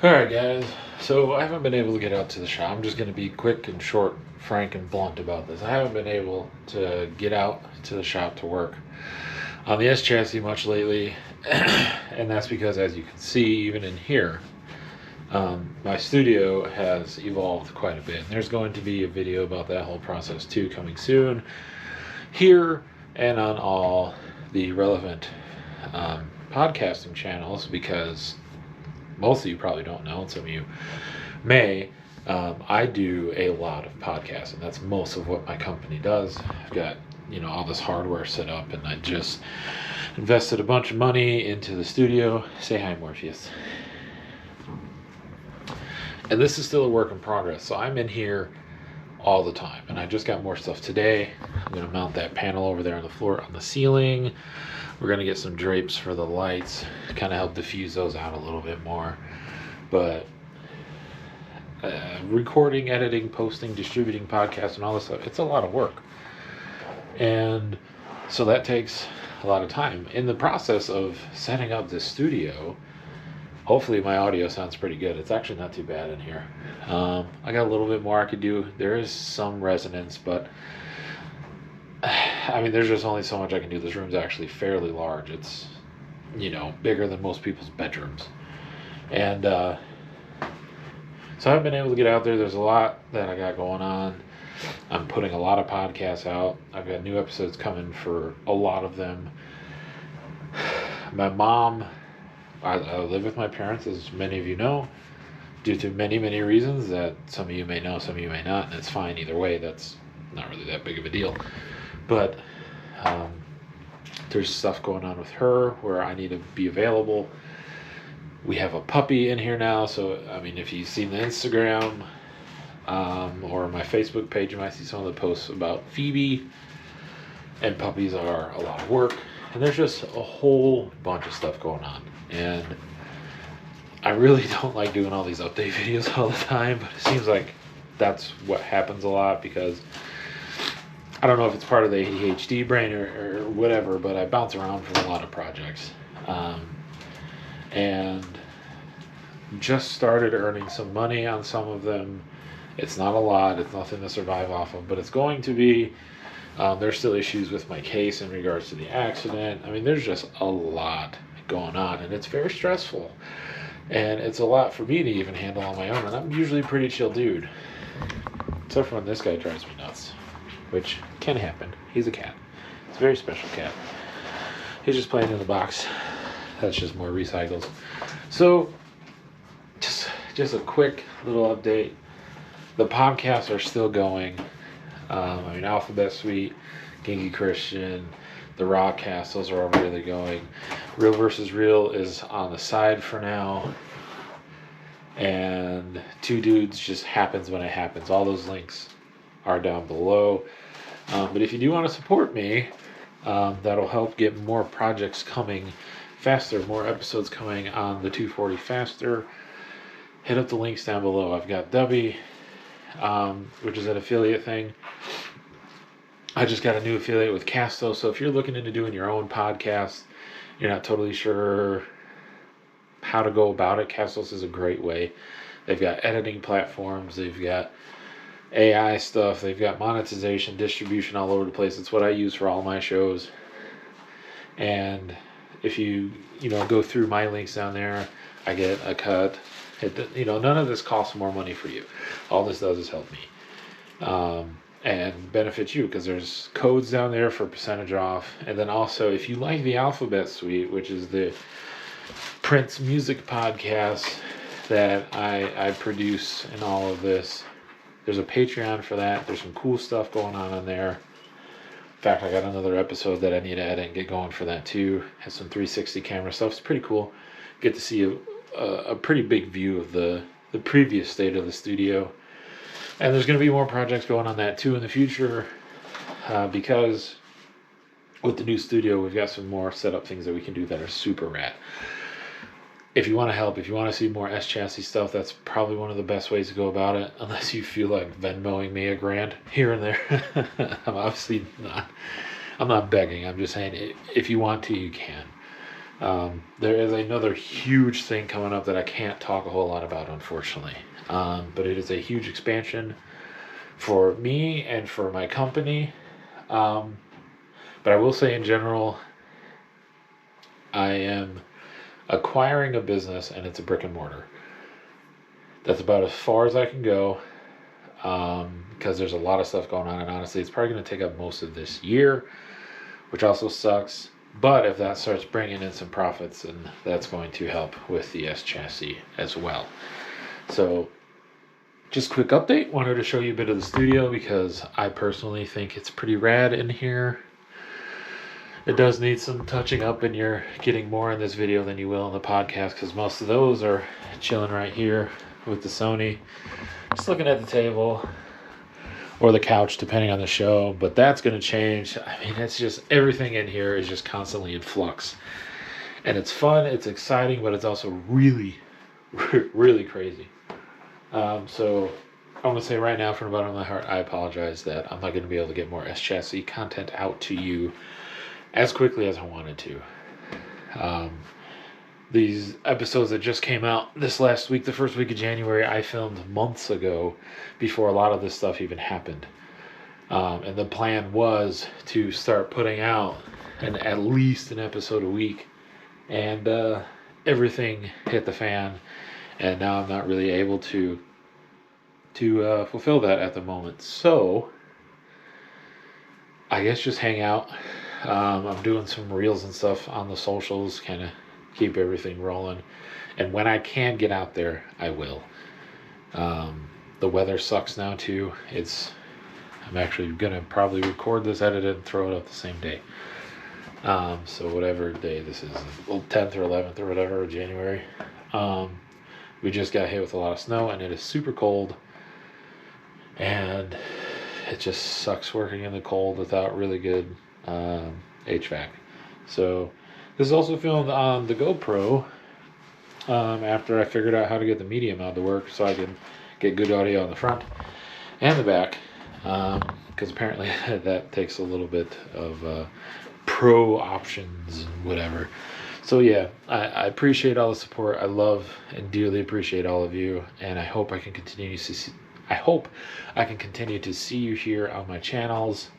Alright guys, so I haven't been able to get out to the shop. I'm just going to be quick and short, frank and blunt about this. I haven't been able to get out to the shop to work on the S chassis much lately, and that's because, as you can see, even in here, my studio has evolved quite a bit. And there's going to be a video about that whole process too coming soon here and on all the relevant podcasting channels, because most of you probably don't know, and some of you may. I do a lot of podcasting. That's most of what my company does. I've got, all this hardware set up, and I just invested a bunch of money into the studio. Say hi, Morpheus. And this is still a work in progress, so I'm in here all the time, and I just got more stuff today. I'm going to mount that panel over there on the floor on the ceiling. We're going to get some drapes for the lights, kind of help diffuse those out a little bit more. But recording, editing, posting, distributing podcasts and all this stuff, it's a lot of work. And so that takes a lot of time. In the process of setting up this studio, hopefully my audio sounds pretty good. It's actually not too bad in here. I got a little bit more I could do. There is some resonance, but there's just only so much I can do. This room's actually fairly large. It's, bigger than most people's bedrooms. And so I haven't been able to get out there. There's a lot that I got going on. I'm putting a lot of podcasts out. I've got new episodes coming for a lot of them. My mom, I live with my parents, as many of you know, due to many, many reasons that some of you may know, some of you may not, and it's fine either way. That's not really that big of a deal. But there's stuff going on with her where I need to be available. We have a puppy in here now, so if you've seen the Instagram or my Facebook page, you might see some of the posts about Phoebe. And puppies are a lot of work, and there's just a whole bunch of stuff going on. And I really don't like doing all these update videos all the time, but it seems like that's what happens a lot, because I don't know if it's part of the ADHD brain or whatever, but I bounce around from a lot of projects. And just started earning some money on some of them. It's not a lot. It's nothing to survive off of, but it's going to be. There's still issues with my case in regards to the accident. There's just a lot going on, and it's very stressful. And it's a lot for me to even handle on my own, and I'm usually a pretty chill dude. Except for when this guy drives me nuts, which can happen. He's a cat. It's a very special cat. He's just playing in the box. That's just more recycles. So, just a quick little update. The podcasts are still going. Alphabet Suite, Genki Christian, the Raw Cast, those are all really going. Real versus Real is on the side for now. And Two Dudes just happens when it happens. All those links are down below. But if you do want to support me, that'll help get more projects coming faster, more episodes coming on the 240 faster. Hit up the links down below. I've got Dubby, which is an affiliate thing. I just got a new affiliate with Castos. So if you're looking into doing your own podcast, you're not totally sure how to go about it, Castos is a great way. They've got editing platforms. They've got AI stuff. They've got monetization, distribution all over the place. It's what I use for all my shows. And if you go through my links down there, I get a cut. None of this costs more money for you. All this does is help me and benefits you, because there's codes down there for percentage off. And then also, if you like the Alphabet Suite, which is the Prince music podcast that I produce and all of this, there's a Patreon for that. There's some cool stuff going on there. In fact, I got another episode that I need to edit and get going for that too. Has some 360 camera stuff. It's pretty cool. Get to see a pretty big view of the previous state of the studio. And there's going to be more projects going on that too in the future, because with the new studio, we've got some more setup things that we can do that are super rad. If you want to help, if you want to see more S chassis stuff, that's probably one of the best ways to go about it, unless you feel like Venmoing me $1,000 here and there. I'm obviously not. I'm not begging. I'm just saying, if you want to, you can. There is another huge thing coming up that I can't talk a whole lot about, unfortunately. But it is a huge expansion for me and for my company. But I will say in general, I am acquiring a business, and it's a brick and mortar. That's about as far as I can go, because there's a lot of stuff going on, and honestly, it's probably going to take up most of this year, which also sucks. But if that starts bringing in some profits, then that's going to help with the S chassis as well. So, just quick update. Wanted to show you a bit of the studio because I personally think it's pretty rad in here. It does need some touching up, and you're getting more in this video than you will in the podcast because most of those are chilling right here with the Sony, just looking at the table or the couch depending on the show. But that's going to change. I mean, it's just everything in here is just constantly in flux, and it's fun, it's exciting, but it's also really really crazy. So I want to say right now from the bottom of my heart, I apologize that I'm not going to be able to get more S chassis content out to you as quickly as I wanted to. These episodes that just came out this last week, the first week of January, I filmed months ago before a lot of this stuff even happened. And the plan was to start putting out at least an episode a week. And everything hit the fan. And now I'm not really able to fulfill that at the moment. So, I guess just hang out. I'm doing some reels and stuff on the socials, kind of keep everything rolling. And when I can get out there, I will. The weather sucks now too. I'm actually gonna probably record this, edit it, and throw it up the same day. So whatever day this is, 10th or 11th or whatever, January. We just got hit with a lot of snow, and it is super cold. And it just sucks working in the cold without really good HVAC. So this is also filmed on the GoPro after I figured out how to get the media mount to work so I can get good audio on the front and the back, because apparently that takes a little bit of pro options and whatever. So yeah, I appreciate all the support. I love and dearly appreciate all of you, and I hope I can continue to see you here on my channels.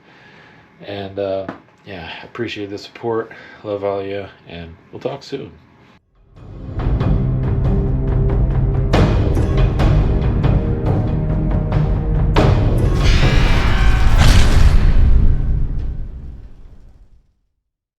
And yeah, I appreciate the support. Love all of you, and we'll talk soon.